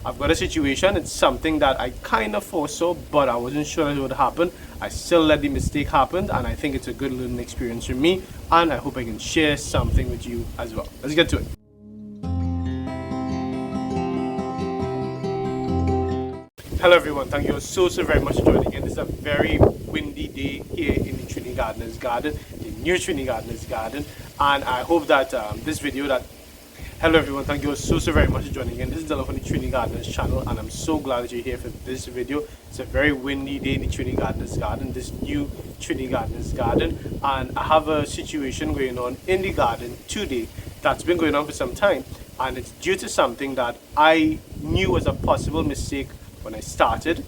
I've got a situation. It's something that I kind of foresaw, but I wasn't sure it would happen. I still let the mistake happen, and I think it's a good learning experience for me, and I hope I can share something with you as well. Let's get to it. Hello everyone, thank you so very much for joining in. This is a very windy day here in the Trinidad Gardeners Garden, the new Trinidad Gardeners Garden, and I hope that hello everyone, thank you so very much for joining in. This is Dylan from the Trinidad Gardeners channel, and I'm so glad that you're here for this video. It's a very windy day in the Trinidad Gardeners Garden, this new Trinidad Gardeners Garden, and I have a situation going on in the garden today that's been going on for some time, and it's due to something that I knew was a possible mistake when I started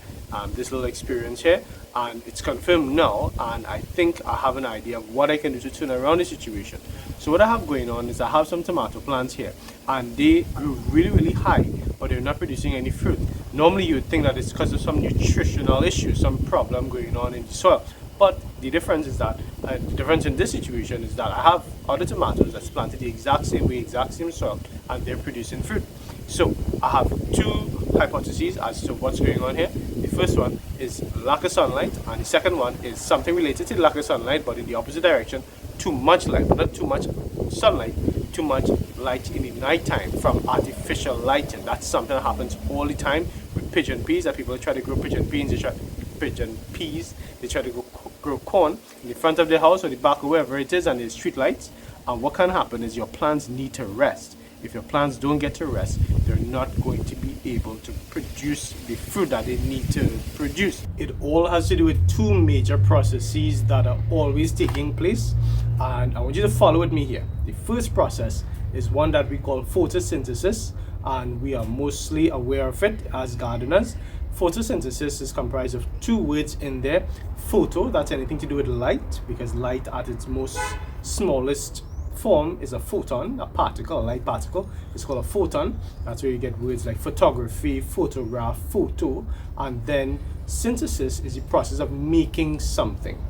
this little experience here, and it's confirmed now, and I think I have an idea of what I can do to turn around the situation. So what I have going on is I have some tomato plants here, and they grew really high, but they're not producing any fruit. Normally you would think that it's because of some nutritional issue, some problem going on in the soil, but the difference is that the difference in this situation is that I have other tomatoes that's planted the exact same way, exact same soil, and they're producing fruit. So I have two hypotheses as to what's going on here. The first one is lack of sunlight, and the second one is something related to the lack of sunlight, but in the opposite direction. Too much light, not too much sunlight, too much light in the nighttime from artificial lighting. That's something that happens all the time with pigeon peas. That people try to grow pigeon peas, they try to grow corn in the front of their house or the back or wherever it is, and there's street lights. And what can happen is your plants need to rest. If your plants don't get to rest, they're not going to be able to produce the fruit that they need to produce. It all has to do with two major processes that are always taking place, and I want you to follow with me here. The first process is one that we call photosynthesis, and we are mostly aware of it as gardeners. Photosynthesis is comprised of two words in there. Photo, that's anything to do with light, because light at its most smallest form is a photon, a particle, a light particle. It's called a photon. That's where you get words like photography, photograph, photo. And then synthesis is the process of making something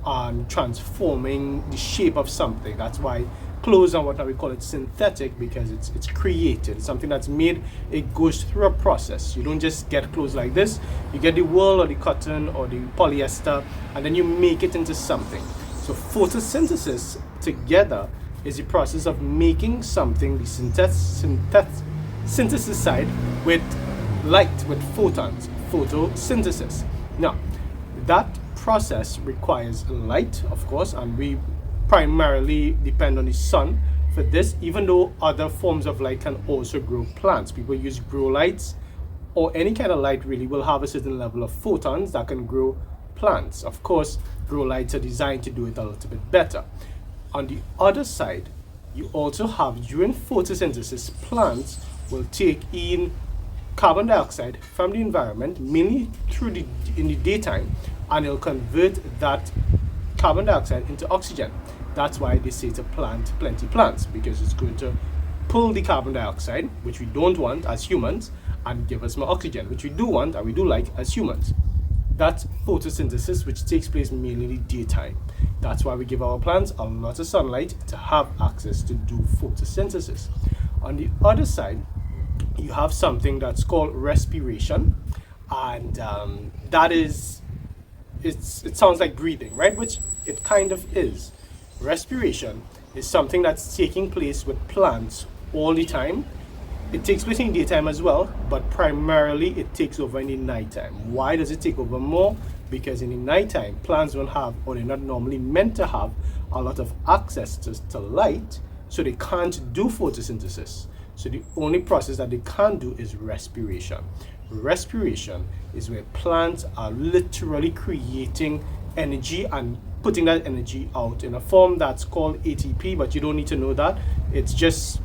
and transforming the shape of something. That's why clothes and whatnot, we call it synthetic, because it's created. It's something that's made. It goes through a process. You don't just get clothes like this. You get the wool or the cotton or the polyester, and then you make it into something. So photosynthesis together is the process of making something, the synthesis side, with light, with photons, photosynthesis. Now, that process requires light, of course, and we primarily depend on the sun for this, even though other forms of light can also grow plants. People use grow lights, or any kind of light really will have a certain level of photons that can grow plants. Of course, grow lights are designed to do it a little bit better. On the other side, you also have, during photosynthesis, plants will take in carbon dioxide from the environment, mainly in the daytime, and it'll convert that carbon dioxide into oxygen. That's why they say to plant plenty plants, because it's going to pull the carbon dioxide, which we don't want as humans, and give us more oxygen, which we do want and we do like as humans. That's photosynthesis, which takes place mainly in the daytime. That's why we give our plants a lot of sunlight to have access to do photosynthesis. On the other side, you have something that's called respiration, and that is, it sounds like breathing, right? Which it kind of is. Respiration is something that's taking place with plants all the time. It takes place in the daytime as well, but primarily it takes over in the nighttime. Why does it take over more? Because in the nighttime, plants don't have, or they're not normally meant to have, a lot of access to light, so they can't do photosynthesis. So the only process that they can do is respiration. Respiration is where plants are literally creating energy and putting that energy out in a form that's called ATP, but you don't need to know that. It's just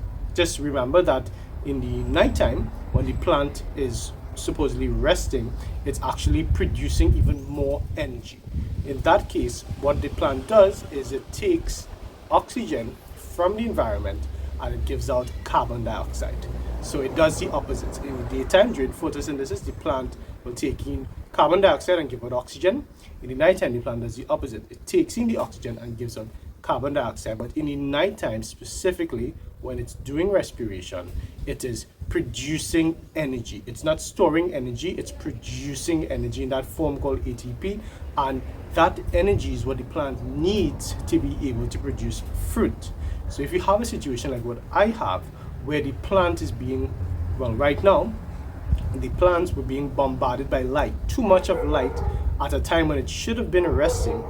remember that in the nighttime, when the plant is supposedly resting, it's actually producing even more energy. In that case, what the plant does is it takes oxygen from the environment and it gives out carbon dioxide. So it does the opposite. In the daytime, during photosynthesis, the plant will take in carbon dioxide and give out oxygen. In the nighttime, the plant does the opposite. It takes in the oxygen and gives out carbon dioxide. But in the nighttime, specifically when it's doing respiration, it is producing energy. It's not storing energy, it's producing energy in that form called ATP, and that energy is what the plant needs to be able to produce fruit. So if you have a situation like what I have, where the plant is being, well, right now the plants were being bombarded by light, too much of light at a time when it should have been resting,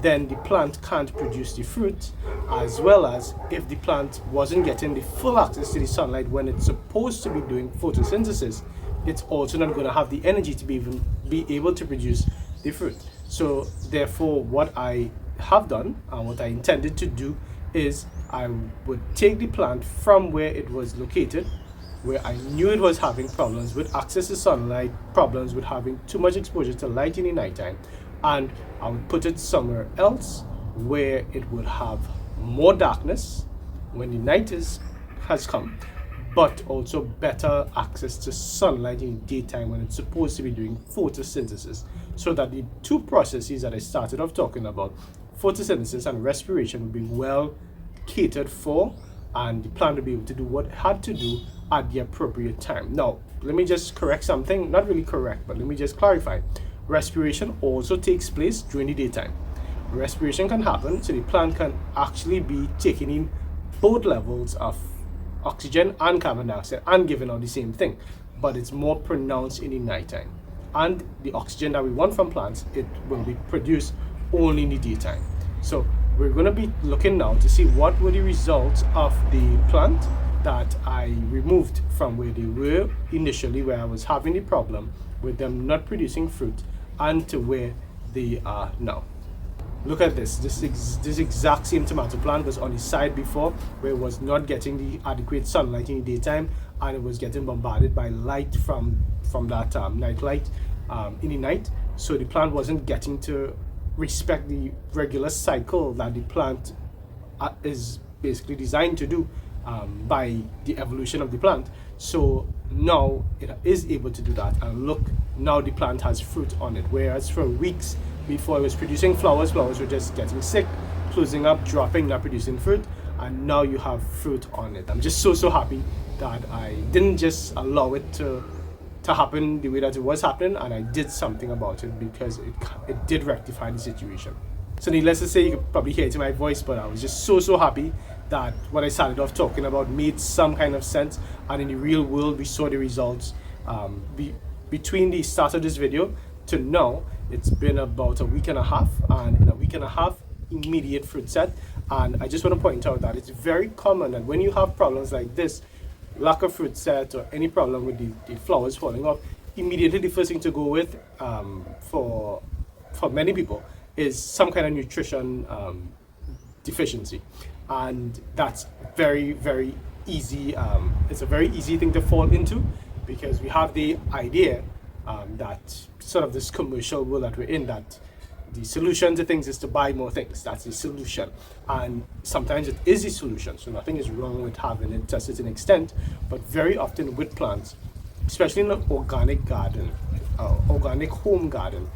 then the plant can't produce the fruit. As well as if the plant wasn't getting the full access to the sunlight when it's supposed to be doing photosynthesis, it's also not going to have the energy to be able to produce the fruit. So therefore, what I have done and what I intended to do is I would take the plant from where it was located, where I knew it was having problems with access to sunlight, problems with having too much exposure to light in the nighttime, and I would put it somewhere else where it would have more darkness when the night has come, but also better access to sunlight in the daytime when it's supposed to be doing photosynthesis, so that the two processes that I started off talking about, photosynthesis and respiration, would be well catered for, and the plant would be able to do what it had to do at the appropriate time. Now, let me just correct something, not really correct, but let me just clarify. Respiration also takes place during the daytime. Respiration can happen, so the plant can actually be taking in both levels of oxygen and carbon dioxide and giving out the same thing, but it's more pronounced in the nighttime. And the oxygen that we want from plants, it will be produced only in the daytime. So we're going to be looking now to see what were the results of the plant that I removed from where they were initially, where I was having the problem with them not producing fruit, and to where they are now. Look at this. This exact same tomato plant was on the side before, where it was not getting the adequate sunlight in the daytime, and it was getting bombarded by light from that night light in the night. So the plant wasn't getting to respect the regular cycle that the plant is basically designed to do by the evolution of the plant. So now it is able to do that, and look, now the plant has fruit on it, whereas for weeks before it was producing flowers were just getting sick, closing up, dropping, not producing fruit, and now you have fruit on it. I'm just so happy that I didn't just allow it to happen the way that it was happening, and I did something about it, because it did rectify the situation. So needless to say, you could probably hear it in my voice, but I was just so happy that what I started off talking about made some kind of sense, and in the real world we saw the results. Between the start of this video to now, it's been about a week and a half, and in a week and a half, immediate fruit set. And I just want to point out that it's very common that when you have problems like this, lack of fruit set or any problem with the flowers falling off, immediately the first thing to go with for many people is some kind of nutrition deficiency, and that's very easy. It's a very easy thing to fall into, because we have the idea that sort of this commercial world that we're in, that the solution to things is to buy more things. That's the solution, and sometimes it is the solution, so nothing is wrong with having it to a certain extent. But very often with plants, especially in an organic garden, organic home garden,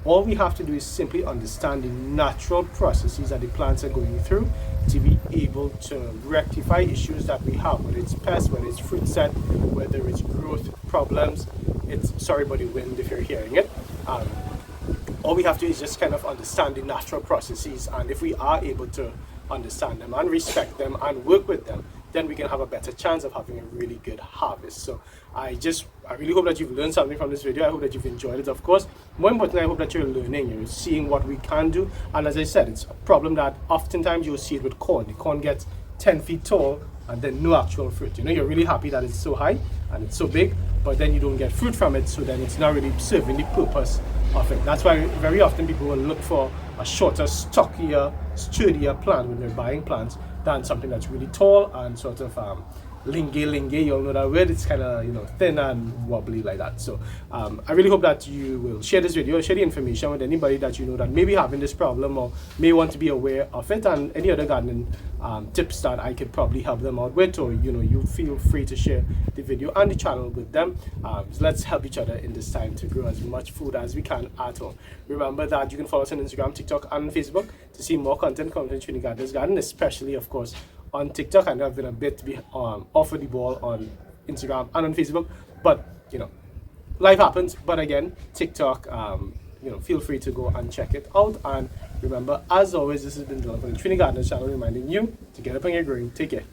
all we have to do is simply understand the natural processes that the plants are going through to be able to rectify issues that we have, whether it's pests, whether it's fruit set, whether it's growth problems. It's, sorry about the wind if you're hearing it. All we have to do is just kind of understand the natural processes, and if we are able to understand them and respect them and work with them, then we can have a better chance of having a really good harvest. So I really hope that you've learned something from this video. I hope that you've enjoyed it, of course. More importantly, I hope that you're learning, you're seeing what we can do. And as I said, it's a problem that oftentimes you'll see it with corn. The corn gets 10 feet tall and then no actual fruit. You know, you're really happy that it's so high and it's so big, but then you don't get fruit from it, so then it's not really serving the purpose of it. That's why very often people will look for a shorter, stockier, sturdier plant when they're buying plants than something that's really tall and sort of lingy. You all know that word. It's kind of, you know, thin and wobbly like that. So I really hope that you will share this video, share the information with anybody that you know that may be having this problem or may want to be aware of it, and any other gardening tips that I could probably help them out with, or you know, you feel free to share the video and the channel with them. So let's help each other in this time to grow as much food as we can at home. Remember that you can follow us on Instagram, TikTok, and Facebook to see more content coming from Trinidad Garden, especially of course on TikTok. I know I've been a bit off of the ball on Instagram and on Facebook. But you know, life happens. But again, TikTok, you know, feel free to go and check it out. And remember, as always, this has been Dylan from the Trinidad and Tobago channel, reminding you to get up and get growing. Take care.